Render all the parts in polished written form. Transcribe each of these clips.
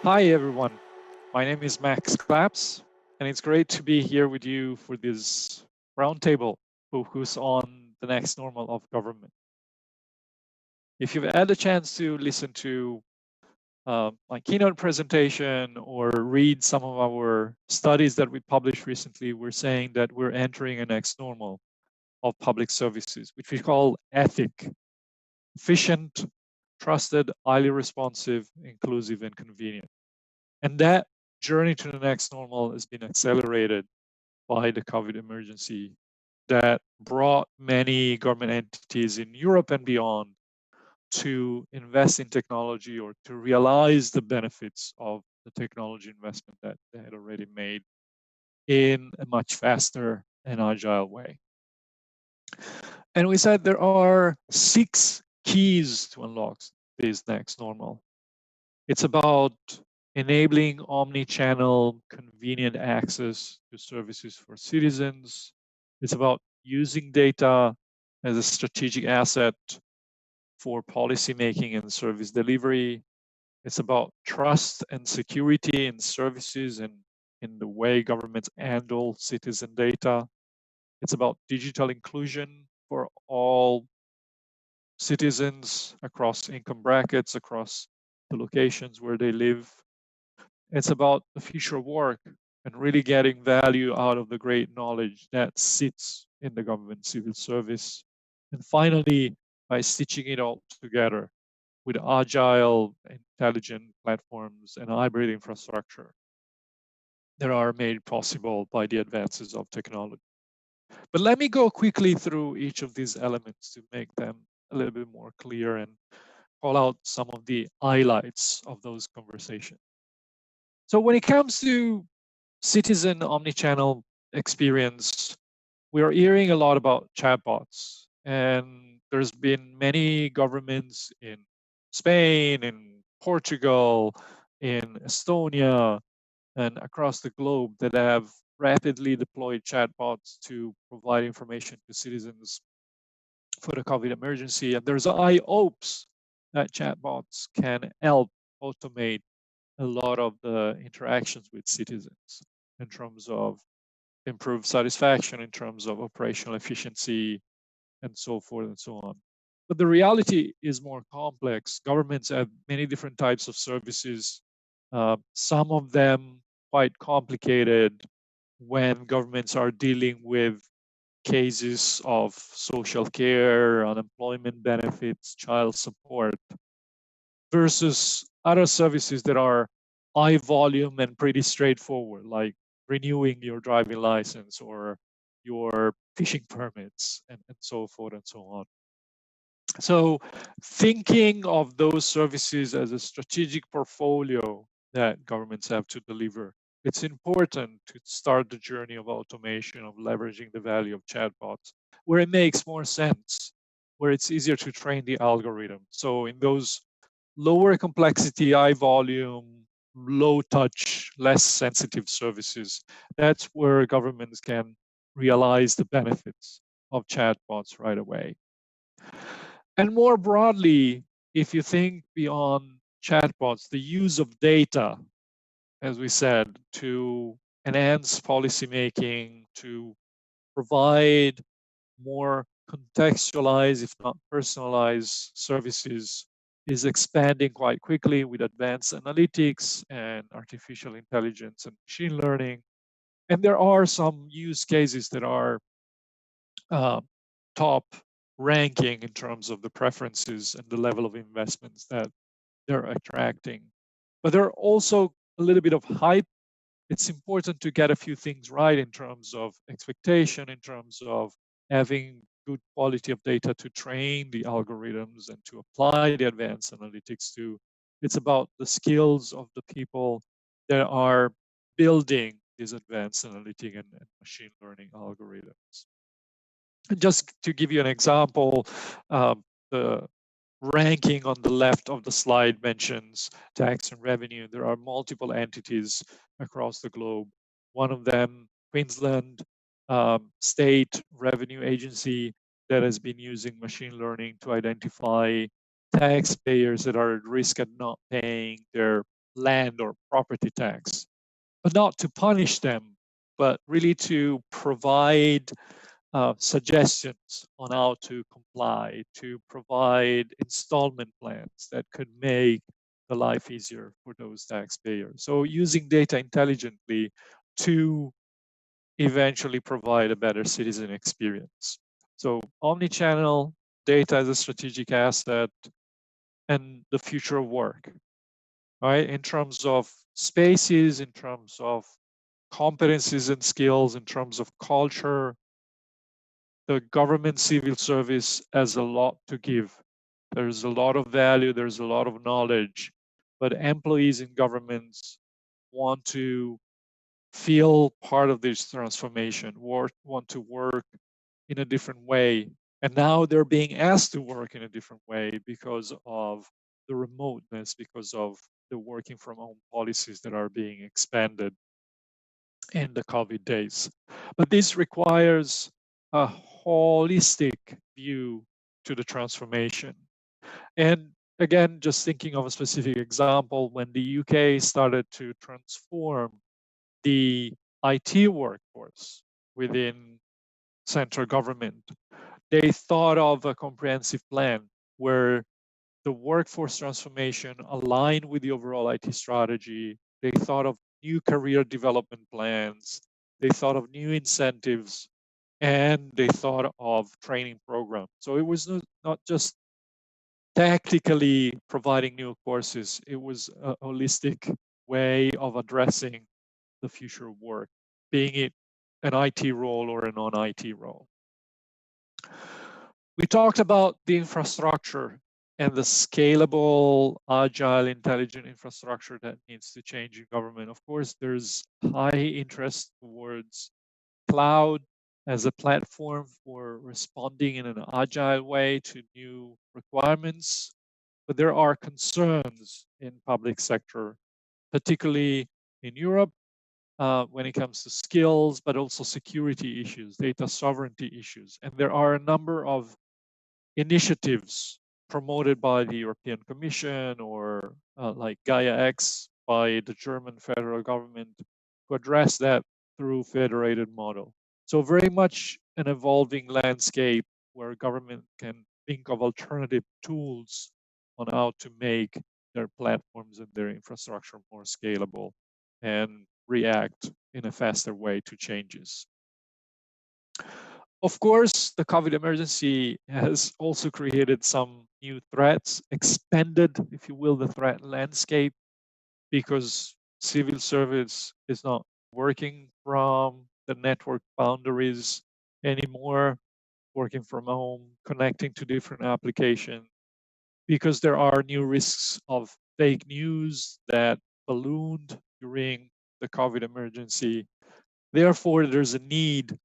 Hi, everyone. My name is Max Claps, and it's great to be here with you for this roundtable focus on the next normal of government. If you've had a chance to listen to my keynote presentation or read some of our studies that we published recently, we're saying that we're entering a next normal of public services, which we call ethic, efficient, trusted, highly responsive, inclusive, and convenient. And that journey to the next normal has been accelerated by the COVID emergency that brought many government entities in Europe and beyond to invest in technology or to realize the benefits of the technology investment that they had already made in a much faster and agile way. And we said there are 6 keys to unlock this next normal. It's about enabling omni-channel convenient access to services for citizens. It's about using data as a strategic asset for policymaking and service delivery. It's about trust and security in services and in the way governments handle citizen data. It's about digital inclusion for all citizens across income brackets, across the locations where they live. It's about the future of work and really getting value out of the great knowledge that sits in the government civil service. And finally, by stitching it all together with agile, intelligent platforms and hybrid infrastructure that are made possible by the advances of technology. But let me go quickly through each of these elements to make them a little bit more clear and call out some of the highlights of those conversations. So when it comes to citizen omnichannel experience, we are hearing a lot about chatbots, and there's been many governments in Spain, in Portugal, in Estonia, and across the globe that have rapidly deployed chatbots to provide information to citizens for the COVID emergency. And there's high hopes that chatbots can help automate a lot of the interactions with citizens in terms of improved satisfaction, in terms of operational efficiency, and so forth and so on. But the reality is more complex. Governments have many different types of services, some of them quite complicated when governments are dealing with cases of social care, unemployment benefits, child support, versus other services that are high volume and pretty straightforward, like renewing your driving license or your fishing permits and so forth and so on. So thinking of those services as a strategic portfolio that governments have to deliver, it's important to start the journey of automation, of leveraging the value of chatbots, where it makes more sense, where it's easier to train the algorithm. So in those lower complexity, high volume, low touch, less sensitive services, that's where governments can realize the benefits of chatbots right away. And more broadly, if you think beyond chatbots, the use of data, as we said, to enhance policymaking, to provide more contextualized, if not personalized services, is expanding quite quickly with advanced analytics and artificial intelligence and machine learning. And there are some use cases that are top ranking in terms of the preferences and the level of investments that they're attracting. But there are also a little bit of hype. It's important to get a few things right in terms of expectation, in terms of having good quality of data to train the algorithms and to apply the advanced analytics to. It's about the skills of the people that are building these advanced analytic and machine learning algorithms. And just to give you an example, the ranking on the left of the slide mentions tax and revenue. There are multiple entities across the globe. One of them, Queensland State Revenue Agency, that has been using machine learning to identify taxpayers that are at risk of not paying their land or property tax, but not to punish them, but really to provide suggestions on how to comply, to provide installment plans that could make the life easier for those taxpayers. So using data intelligently to eventually provide a better citizen experience. So omni-channel data as a strategic asset and the future of work, right? In terms of spaces, in terms of competencies and skills, in terms of culture, the government civil service has a lot to give. There's a lot of value, there's a lot of knowledge, but employees in governments want to feel part of this transformation, want to work in a different way. And now they're being asked to work in a different way because of the remoteness, because of the working from home policies that are being expanded in the COVID days. But this requires a holistic view to the transformation. And again, just thinking of a specific example, when the UK started to transform the IT workforce within central government, they thought of a comprehensive plan where the workforce transformation aligned with the overall IT strategy. They thought of new career development plans. They thought of new incentives, and they thought of training programs. So it was not just tactically providing new courses, it was a holistic way of addressing the future of work, being it an IT role or a non-IT role. We talked about the infrastructure and the scalable, agile, intelligent infrastructure that needs to change in government. Of course, there's high interest towards cloud as a platform for responding in an agile way to new requirements. But there are concerns in public sector, particularly in Europe, when it comes to skills, but also security issues, data sovereignty issues. And there are a number of initiatives promoted by the European Commission or like Gaia X by the German federal government to address that through federated model. So very much an evolving landscape where government can think of alternative tools on how to make their platforms and their infrastructure more scalable and react in a faster way to changes. Of course, the COVID emergency has also created some new threats, expanded, if you will, the threat landscape, because civil service is not working from the network boundaries anymore, working from home, connecting to different applications, because there are new risks of fake news that ballooned during the COVID emergency. Therefore, there's a need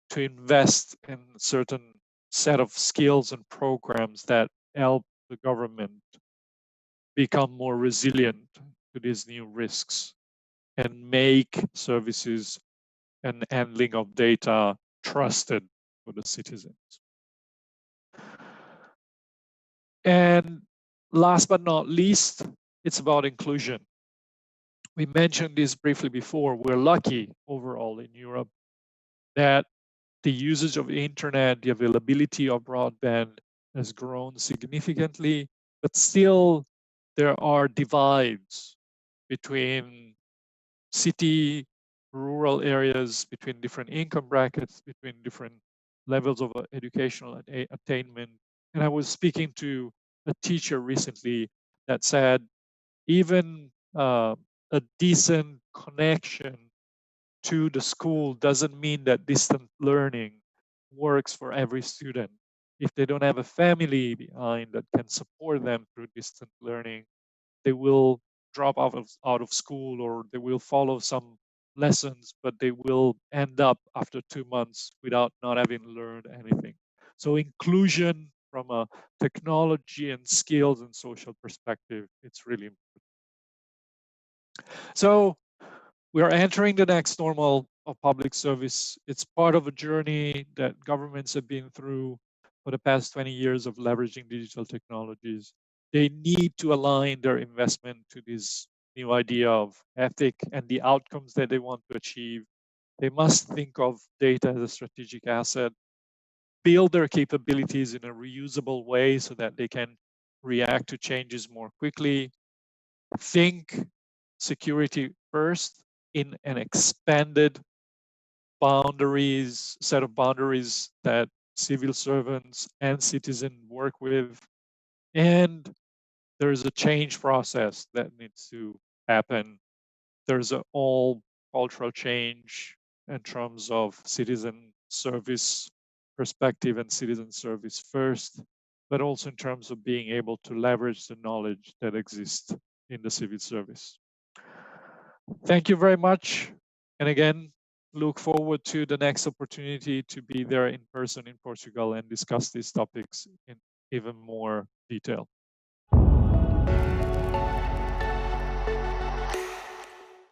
to invest in certain set of skills and programs that help the government become more resilient to these new risks and make services and handling of data trusted for the citizens. And last but not least, it's about inclusion. We mentioned this briefly before. We're lucky overall in Europe that the usage of the internet, the availability of broadband has grown significantly, but still there are divides between city, rural areas, between different income brackets, between different levels of educational attainment. And I was speaking to a teacher recently that said even a decent connection to the school doesn't mean that distant learning works for every student. If they don't have a family behind that can support them through distant learning, they will drop out of school, or they will follow some lessons, but they will end up after 2 months without not having learned anything. So inclusion from a technology and skills and social perspective, it's really important. So we are entering the next normal of public service. It's part of a journey that governments have been through for the past 20 years of leveraging digital technologies. They need to align their investment to these new idea of ethic and the outcomes that they want to achieve. They must think of data as a strategic asset, build their capabilities in a reusable way so that they can react to changes more quickly, think security first in an expanded set of boundaries that civil servants and citizens work with. And there's a change process that needs to happen. There's a all cultural change in terms of citizen service perspective and citizen service first, but also in terms of being able to leverage the knowledge that exists in the civil service. Thank you very much. And again, look forward to the next opportunity to be there in person in Portugal and discuss these topics in even more detail.